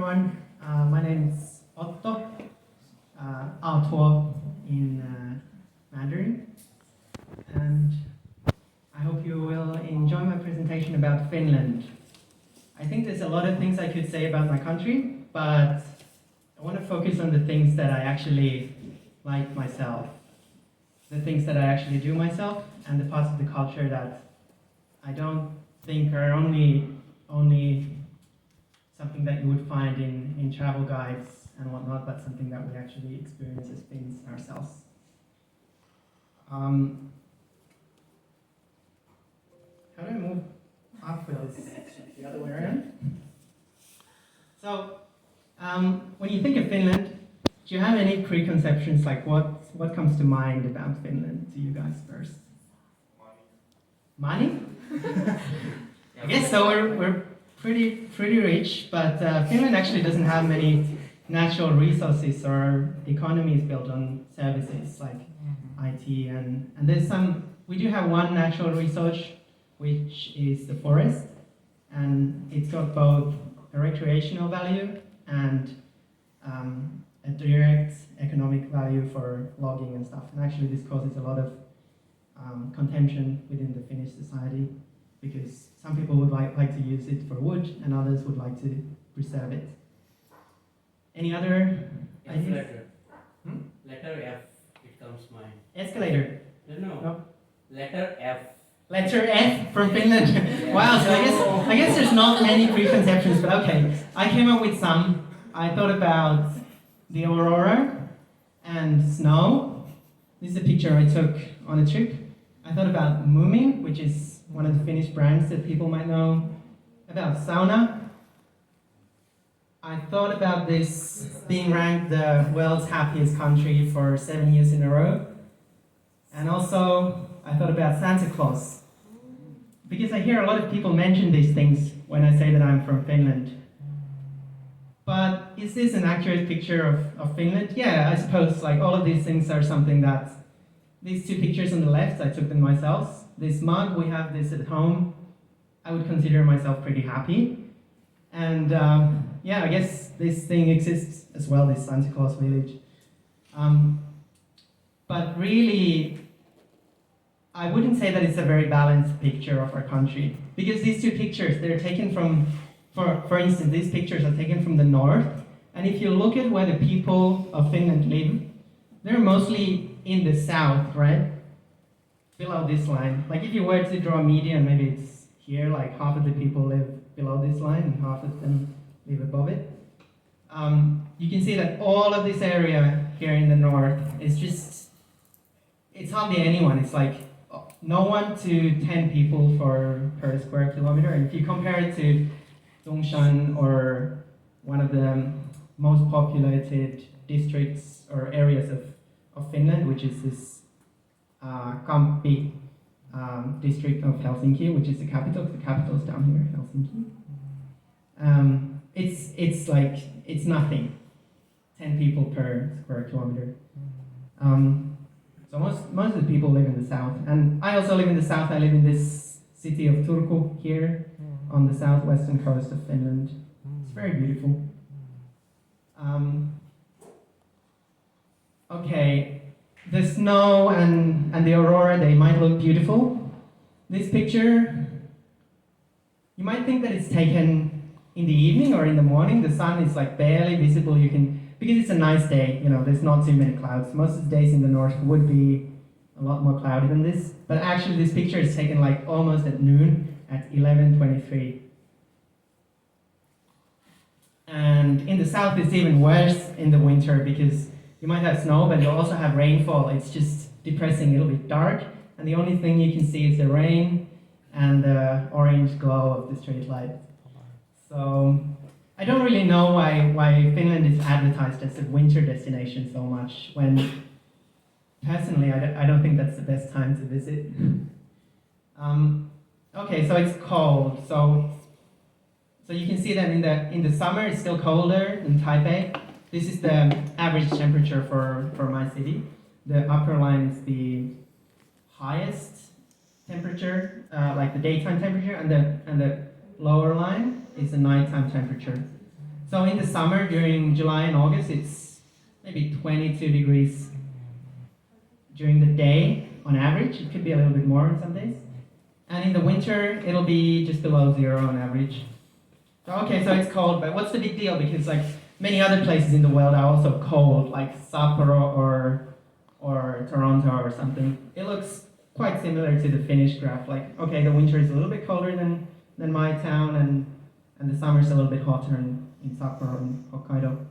everyone. My name is Otto, Autor in Mandarin, and I hope you will enjoy my presentation about Finland. I think there's a lot of things I could say about my country, but I want to focus on the things that I actually like myself, the things that I actually do myself, and the parts of the culture that I don't think are only something that you would find in travel guides and whatnot, but something that we actually experience as Finns ourselves. How do I move up with this? The other way around? So, when you think of Finland, do you have any preconceptions, like what comes to mind about Finland to you guys first? Money? I guess so. We're pretty rich, but Finland actually doesn't have many natural resources, or our economy is built on services like IT, and there's some. We do have one natural resource, which is the forest, and it's got both a recreational value and a direct economic value for logging and stuff. And actually, this causes a lot of contention within the Finnish society, because some people would like to use it for wood, and others would like to preserve it. Any other ideas? Letter. Letter F, it comes mine. Escalator? No. Letter F. Letter F from Finland. Wow, so I guess there's not many preconceptions, but okay. I came up with some. I thought about the aurora and snow. This is a picture I took on a trip. I thought about Moomin, which is one of the Finnish brands that people might know, about sauna. I thought about this being ranked the world's happiest country for 7 years in a row. And also, I thought about Santa Claus. Because I hear a lot of people mention these things when I say that I'm from Finland. But is this an accurate picture of Finland? Yeah, I suppose like all of these things are something that, these two pictures on the left, I took them myself. This mug, we have this at home. I would consider myself pretty happy. And yeah, I guess this thing exists as well, this Santa Claus village. But really, I wouldn't say that it's a very balanced picture of our country. Because these two pictures, they're taken from, for instance, these pictures are taken from the north. And if you look at where the people of Finland live, they're mostly in the south, right? Below this line. Like if you were to draw a median, maybe it's here, like half of the people live below this line and half of them live above it. You can see that all of this area here in the north is just, it's hardly anyone. It's like no 1 to 10 people per square kilometer. And if you compare it to Dongshan, or one of the most populated districts or areas of Finland, which is this Kamppi district of Helsinki, which is the capital. The capital is down here, Helsinki. It's like, it's nothing. 10 people per square kilometer. So most of the people live in the south. And I also live in the south. I live in this city of Turku here on the southwestern coast of Finland. It's very beautiful. Okay, the snow and the aurora, they might look beautiful. This picture, you might think that it's taken in the evening or in the morning. The sun is like barely visible. Because it's a nice day, you know, there's not too many clouds. Most of the days in the north would be a lot more cloudy than this. But actually this picture is taken like almost at noon at 11:23. And in the south it's even worse in the winter, because you might have snow, but you'll also have rainfall. It's just depressing. It'll be dark, and the only thing you can see is the rain and the orange glow of the street lights. So I don't really know why Finland is advertised as a winter destination so much, when personally I don't think that's the best time to visit. Okay, so it's cold. So you can see that in the summer it's still colder in Taipei. This is the average temperature for my city. The upper line is the highest temperature, like the daytime temperature, and the lower line is the nighttime temperature. So in the summer, during July and August, it's maybe 22 degrees during the day on average. It could be a little bit more on some days. And in the winter, it'll be just below zero on average. So, okay, so it's cold, but what's the big deal? Because like many other places in the world are also cold, like Sapporo or Toronto or something. It looks quite similar to the Finnish graph. Like, okay, the winter is a little bit colder than my town, and the summer is a little bit hotter in Sapporo and Hokkaido.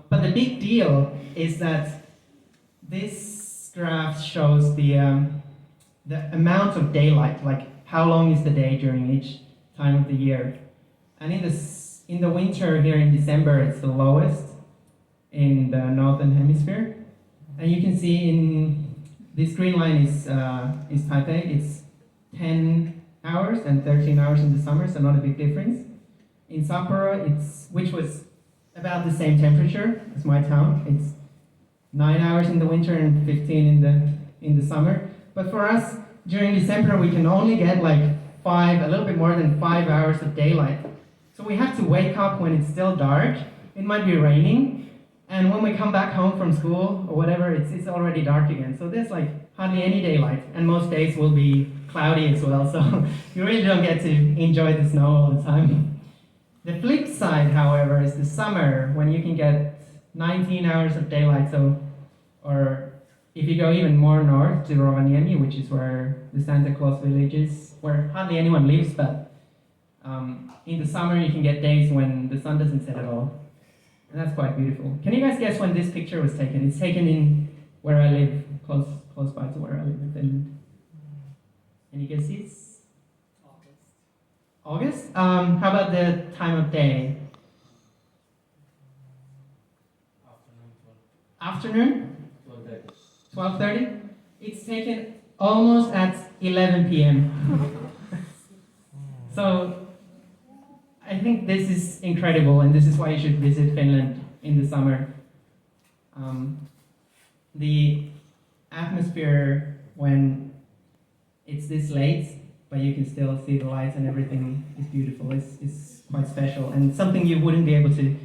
But the big deal is that this graph shows the amount of daylight, like how long is the day during each time of the year. And in the winter here in December, it's the lowest in the northern hemisphere. And you can see in this green line is Taipei. It's 10 hours and 13 hours in the summer, so not a big difference. In Sapporo, which was about the same temperature as my town, it's 9 hours in the winter and 15 in the summer. But for us, during December, we can only get like a little bit more than 5 hours of daylight. So we have to wake up when it's still dark. It might be raining, and when we come back home from school or whatever, it's already dark again. So there's like hardly any daylight, and most days will be cloudy as well. So you really don't get to enjoy the snow all the time. The flip side, however, is the summer when you can get 19 hours of daylight. Or if you go even more north to Rovaniemi, which is where the Santa Claus village is, where hardly anyone lives, but in the summer you can get days when the sun doesn't set at all. And that's quite beautiful. Can you guys guess when this picture was taken? It's taken in where I live, close by to where I live in Finland. Any guesses? August? How about the time of day? Afternoon? 12:30? It's taken almost at 11 p.m. So I think this is incredible, and this is why you should visit Finland in the summer. The atmosphere when it's this late, but you can still see the lights and everything is beautiful. It's quite special, and something you wouldn't be able to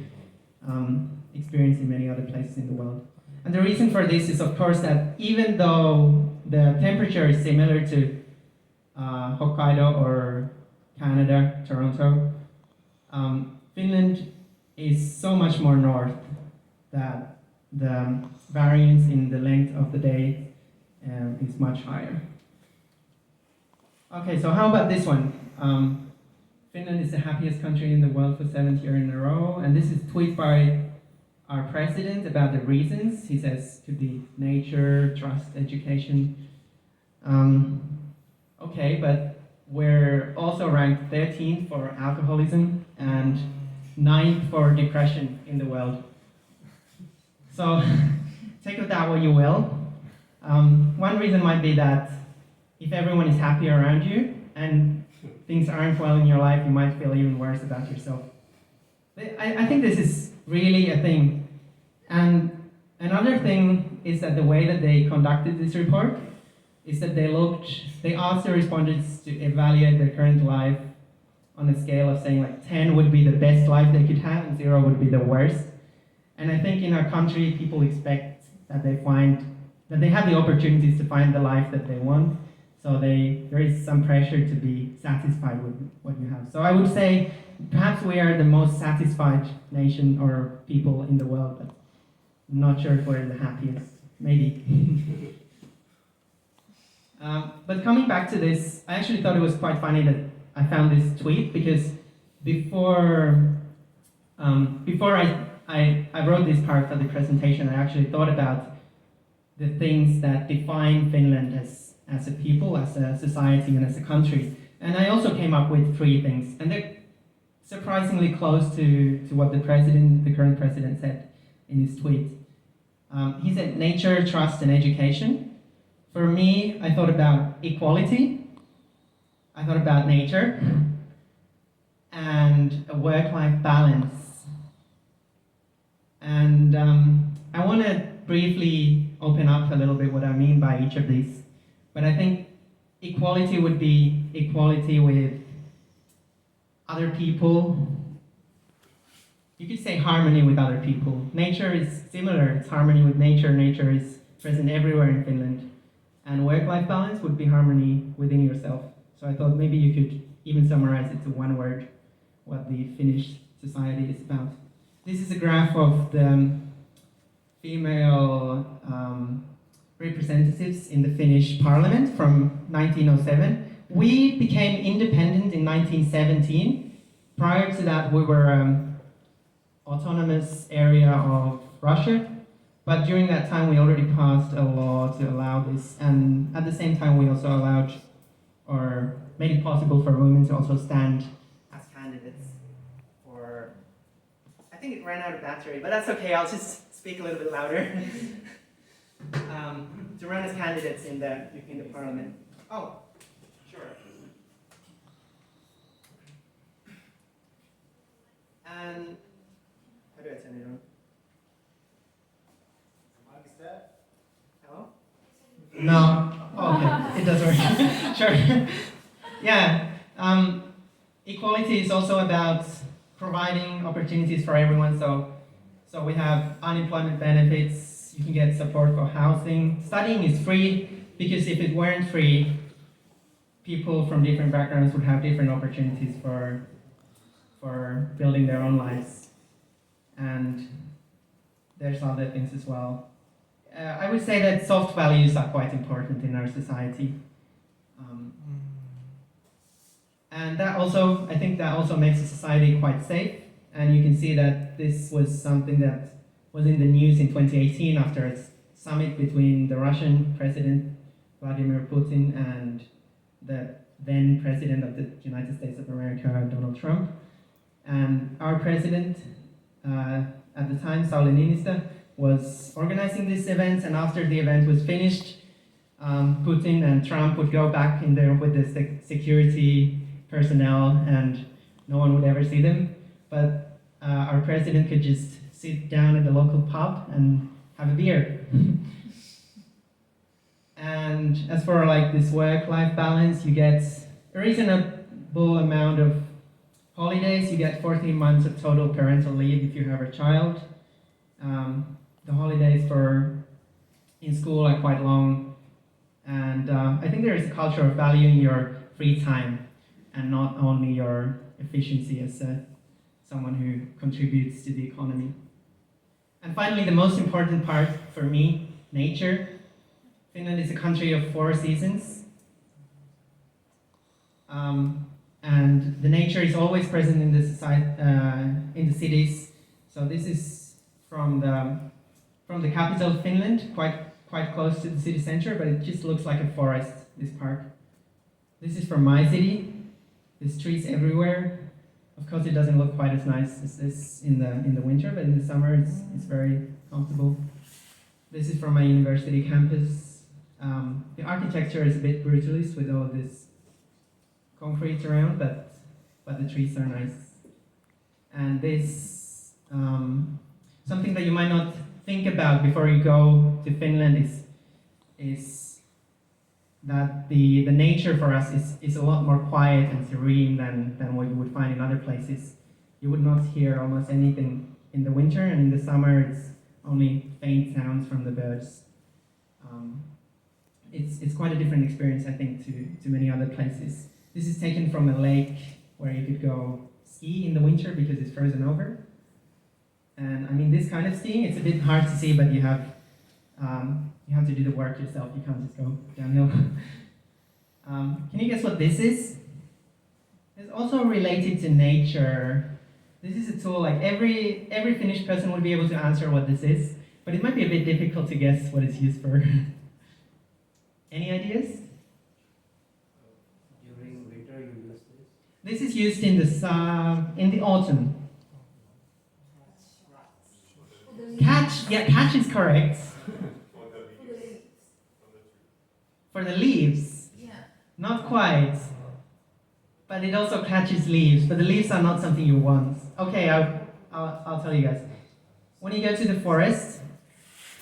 experience in many other places in the world. And the reason for this is, of course, that even though the temperature is similar to Hokkaido or Canada, Toronto, Finland is so much more north that the variance in the length of the day is much higher. Okay, so how about this one? Finland is the happiest country in the world for 7th year in a row, and this is a tweet by our president about the reasons. He says could be nature, trust, education. Okay, but we're also ranked 13th for alcoholism and 9th for depression in the world. So take of that what you will. One reason might be that if everyone is happy around you and things aren't well in your life, you might feel even worse about yourself. I think this is really a thing. And another thing is that the way that they conducted this report is that they asked the respondents to evaluate their current life on a scale of saying like 10 would be the best life they could have and 0 would be the worst. And I think in our country, people expect that they have the opportunities to find the life that they want. So there is some pressure to be satisfied with what you have. So I would say perhaps we are the most satisfied nation or people in the world, but I'm not sure if we're the happiest. Maybe. But coming back to this, I actually thought it was quite funny that I found this tweet because before I wrote this part for the presentation, I actually thought about the things that define Finland as a people, as a society, and as a country. And I also came up with 3 things, and they're surprisingly close to what the current president said in his tweet. He said nature, trust, and education. For me, I thought about equality, I thought about nature, and a work-life balance. And I want to briefly open up a little bit what I mean by each of these. But I think equality would be equality with other people, you could say harmony with other people. Nature is similar, it's harmony with nature. Nature is present everywhere in Finland. And work-life balance would be harmony within yourself. So I thought maybe you could even summarize it to one word, what the Finnish society is about. This is a graph of the female representatives in the Finnish parliament from 1907. We became independent in 1917. Prior to that, we were autonomous area of Russia, but during that time we already passed a law to allow this, and at the same time we also allowed or made it possible for women to also stand as candidates for, I think it ran out of battery, but that's okay, I'll just speak a little bit louder. To run as candidates in the parliament. Oh, sure. And how do I turn it on? Hello? No. Oh, okay, it does work. Sure. Yeah. Equality is also about providing opportunities for everyone. So we have unemployment benefits. You can get support for housing. Studying is free because if it weren't free, people from different backgrounds would have different opportunities for building their own lives. And there's other things as well. I would say that soft values are quite important in our society. And that also, I think that also makes the society quite safe. And you can see that this was something that was in the news in 2018 after a summit between the Russian president, Vladimir Putin, and the then president of the United States of America, Donald Trump. And our president, at the time, Sauli Niinistö, was organizing this event, and after the event was finished, Putin and Trump would go back in there with the security personnel, and no one would ever see them. But our president could just sit down at the local pub and have a beer. And as for like this work-life balance, you get a reasonable amount of holidays. You get 14 months of total parental leave if you have a child. The holidays in school are quite long. And I think there is a culture of valuing your free time and not only your efficiency as someone who contributes to the economy. And finally, the most important part for me, nature. Finland is a country of 4 seasons. And the nature is always present in the cities. So this is from the capital of Finland, quite close to the city center, but it just looks like a forest, this park. This is from my city. There's trees everywhere. Of course, it doesn't look quite as nice as this in the winter, but in the summer it's very comfortable. This is from my university campus. The architecture is a bit brutalist with all of this concrete around, but the trees are nice. And this, something that you might not think about before you go to Finland is that the nature for us is a lot more quiet and serene than what you would find in other places. You would not hear almost anything in the winter, and in the summer it's only faint sounds from the birds. It's quite a different experience, I think, to many other places. This is taken from a lake where you could go ski in the winter because it's frozen over. And I mean, this kind of skiing, it's a bit hard to see, but you have to do the work yourself. You can't just go downhill. Can you guess what this is? It's also related to nature. This is a tool, like every Finnish person would be able to answer what this is, but it might be a bit difficult to guess what it's used for. Any ideas? During winter you use this? This is used in the autumn. Catch is correct. For the leaves? Yeah. Not quite. But it also catches leaves, but the leaves are not something you want. Okay, I'll tell you guys. When you go to the forest,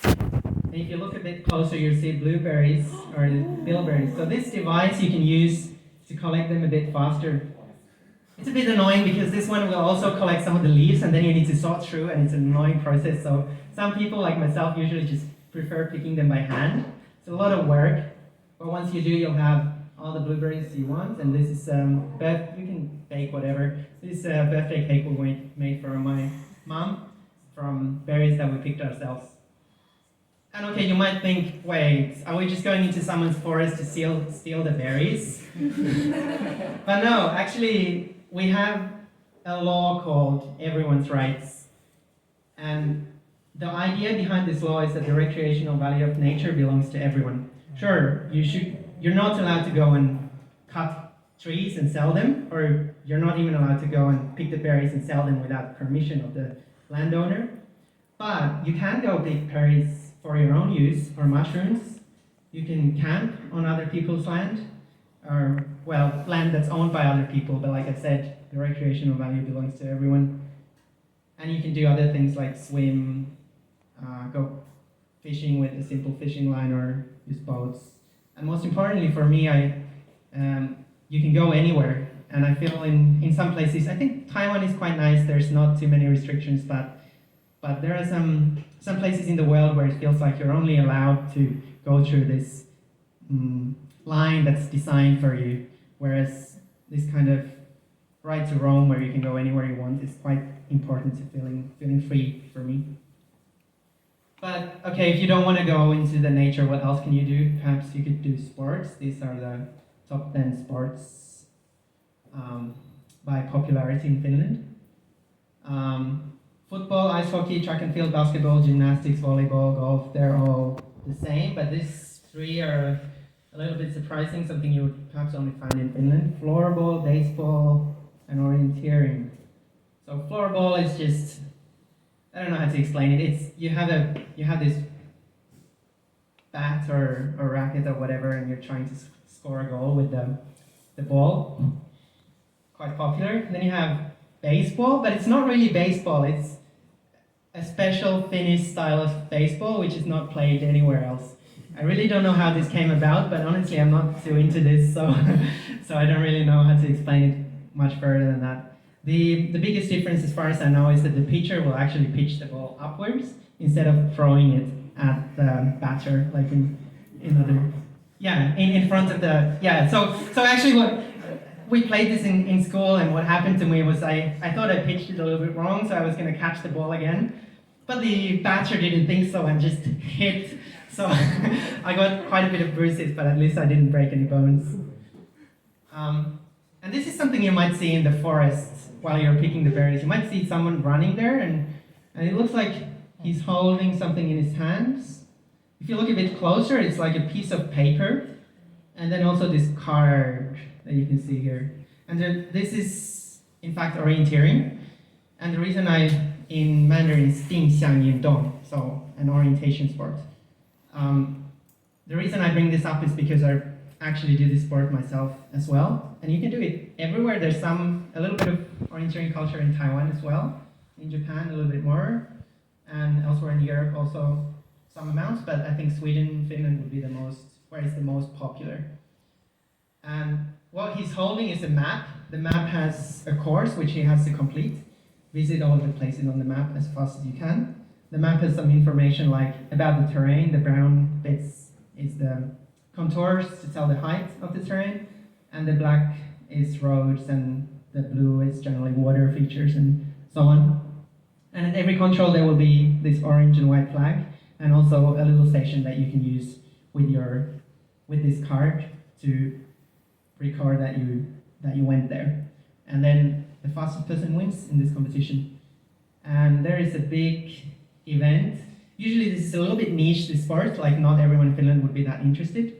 and if you look a bit closer, you'll see blueberries or bilberries. So this device you can use to collect them a bit faster. It's a bit annoying because this one will also collect some of the leaves and then you need to sort through and it's an annoying process. So some people like myself usually just prefer picking them by hand. It's a lot of work, but once you do, you'll have all the blueberries you want. And this is, you can bake whatever. This is a birthday cake we made for my mom from berries that we picked ourselves. And okay, you might think, wait, are we just going into someone's forest to steal the berries? But no, actually, we have a law called Everyone's Rights. And the idea behind this law is that the recreational value of nature belongs to everyone. Sure, you're not allowed to go and cut trees and sell them, or you're not even allowed to go and pick the berries and sell them without permission of the landowner. But you can go pick berries for your own use, or mushrooms. You can camp on other people's land, or, well, land that's owned by other people, but like I said, the recreational value belongs to everyone. And you can do other things like swim, go fishing with a simple fishing line, or use boats. And most importantly for me, you can go anywhere. And I feel in some places, I think Taiwan is quite nice, there's not too many restrictions, but there are some places in the world where it feels like you're only allowed to go through this line that's designed for you, whereas this kind of right to roam where you can go anywhere you want is quite important to feeling free for me. But okay, if you don't want to go into the nature, what else can you do? Perhaps you could do sports. These are the top 10 sports by popularity in Finland. Football, ice hockey, track and field, basketball, gymnastics, volleyball, golf, they're all the same, but these three are a little bit surprising, something you would perhaps only find in Finland. Floorball, baseball, and orienteering. So floorball is just, I don't know how to explain it. It's you have this bat or racket or whatever, and you're trying to score a goal with the ball. Quite popular. And then you have baseball, but it's not really baseball. It's a special Finnish style of baseball, which is not played anywhere else. I really don't know how this came about, but honestly, I'm not too into this, so so I don't really know how to explain it much further than that. The biggest difference, as far as I know, is that the pitcher will actually pitch the ball upwards instead of throwing it at the batter, like in front of the So actually, what we played this in school, and what happened to me was I thought I pitched it a little bit wrong, so I was going to catch the ball again, but the batter didn't think so and just hit. So I got quite a bit of bruises, but at least I didn't break any bones. And this is something you might see in the forest while you're picking the berries. You might see someone running there, and it looks like he's holding something in his hands. If you look a bit closer, it's like a piece of paper, and then also this card that you can see here. And then this is, in fact, orienteering. And the reason in Mandarin is 定向运动, so an orientation sport. The reason I bring this up is because I actually do this sport myself as well. And you can do it everywhere. There's a little bit of orienteering culture in Taiwan as well. In Japan, a little bit more. And elsewhere in Europe also some amounts, but I think Sweden, Finland would be where it's the most popular. And what he's holding is a map. The map has a course which he has to complete. Visit all of the places on the map as fast as you can. The map has some information like about the terrain. The brown bits is the contours to tell the height of the terrain, and the black is roads, and the blue is generally water features and so on. And at every control there will be this orange and white flag, and also a little station that you can use with this card to record that you went there. And then the fastest person wins in this competition. And there is a big event. Usually this is a little bit niche, this sport, like not everyone in Finland would be that interested.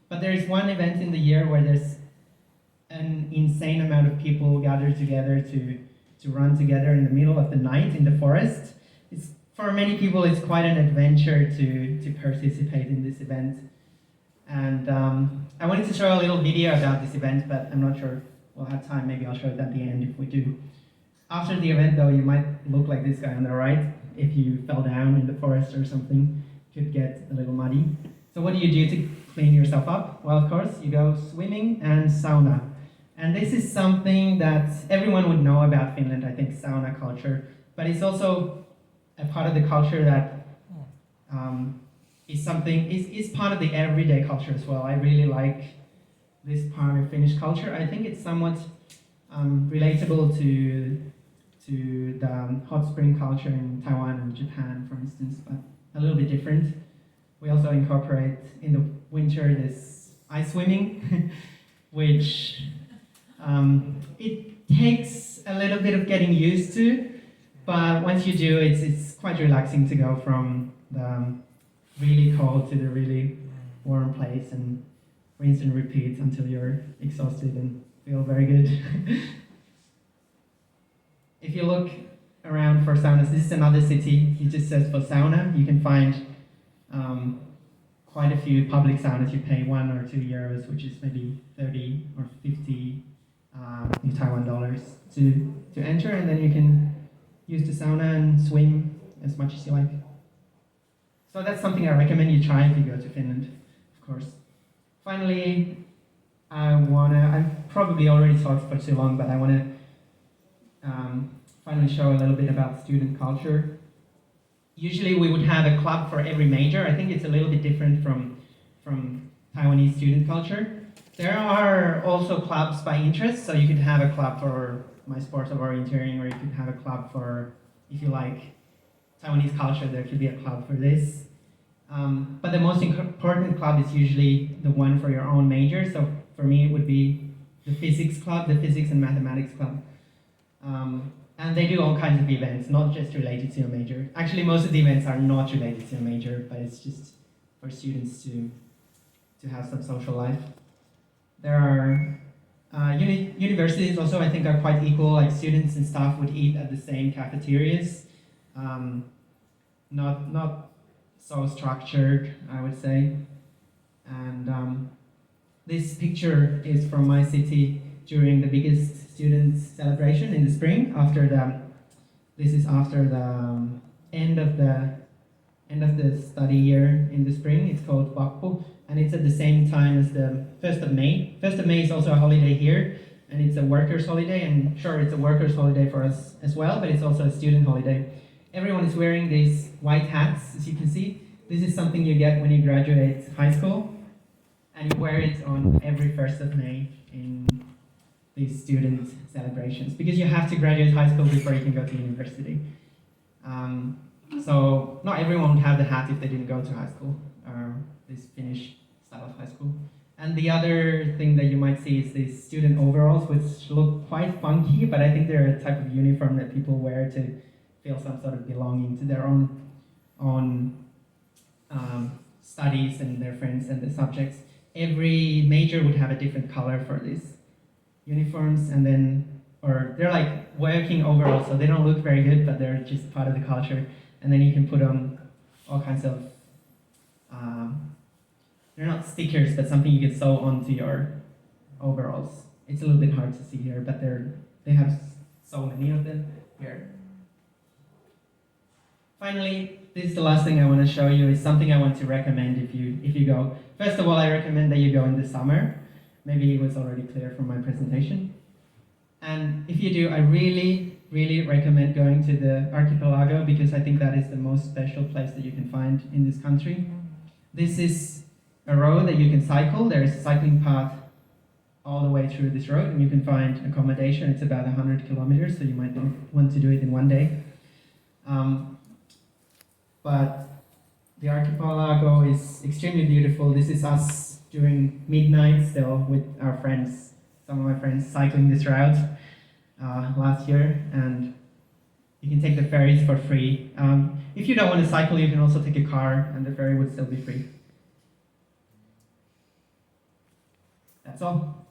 But there is one event in the year where there's an insane amount of people gathered together to run together in the middle of the night in the forest. For many people, it's quite an adventure to participate in this event. And I wanted to show a little video about this event, but I'm not sure if we'll have time. Maybe I'll show it at the end if we do. After the event, though, you might look like this guy on the right. If you fell down in the forest or something, could get a little muddy. So what do you do to clean yourself up? Well, of course, you go swimming and sauna. And this is something that everyone would know about Finland, I think, sauna culture. But it's also a part of the culture that is part of the everyday culture as well. I really like this part of Finnish culture. I think it's somewhat relatable to the hot spring culture in Taiwan and Japan, for instance, but a little bit different. We also incorporate in the winter this ice swimming, which it takes a little bit of getting used to, but once you do, it's quite relaxing to go from the really cold to the really warm place and rinse and repeat until you're exhausted and feel very good. If you look around for saunas, this is another city. It just says for sauna. You can find quite a few public saunas. You pay €1 or €2, which is maybe 30 or 50 New Taiwan dollars to enter, and then you can use the sauna and swim as much as you like. So that's something I recommend you try if you go to Finland, of course. Finally, I've probably already talked for too long, but I want to finally show a little bit about student culture. Usually we would have a club for every major. I think it's a little bit different from Taiwanese student culture. There are also clubs by interest, so you could have a club for my sports of orienteering, or you could have a club for, if you like Taiwanese culture, there could be a club for this. But the most important club is usually the one for your own major. So for me, it would be the physics club, the physics and mathematics club. And they do all kinds of events, not just related to your major. Actually, most of the events are not related to your major, but it's just for students to have some social life. There are universities also, I think, are quite equal. Like students and staff would eat at the same cafeterias. Not so structured, I would say. And this picture is from my city during the biggest student celebration in the spring. This is after the end of the study year in the spring. It's called Vappu, and it's at the same time as the 1st of May. 1st of May is also a holiday here, and it's a workers' holiday, and sure, it's a workers' holiday for us as well, but it's also a student holiday. Everyone is wearing these white hats, as you can see. This is something you get when you graduate high school, and you wear it on every 1st of May in these student celebrations, because you have to graduate high school before you can go to university. So not everyone would have the hat if they didn't go to high school, or this Finnish style of high school. And the other thing that you might see is these student overalls, which look quite funky, but I think they're a type of uniform that people wear to feel some sort of belonging to their own studies and their friends and the subjects. Every major would have a different color for these uniforms, and then, or they're like working overalls, so they don't look very good, but they're just part of the culture. And then you can put on all kinds of, they're not stickers, but something you can sew onto your overalls. It's a little bit hard to see here, but they have so many of them here. Finally, this is the last thing I want to show you. Is something I want to recommend if you go. First of all, I recommend that you go in the summer. Maybe it was already clear from my presentation. And if you do, I really, really recommend going to the archipelago, because I think that is the most special place that you can find in this country. This is a road that you can cycle. There is a cycling path all the way through this road, and you can find accommodation. It's about 100 kilometers, so you might want to do it in one day. But the archipelago is extremely beautiful. This is us during midnight still with our friends, some of my friends cycling this route last year, and you can take the ferries for free. If you don't want to cycle, you can also take a car, and the ferry would still be free. That's all.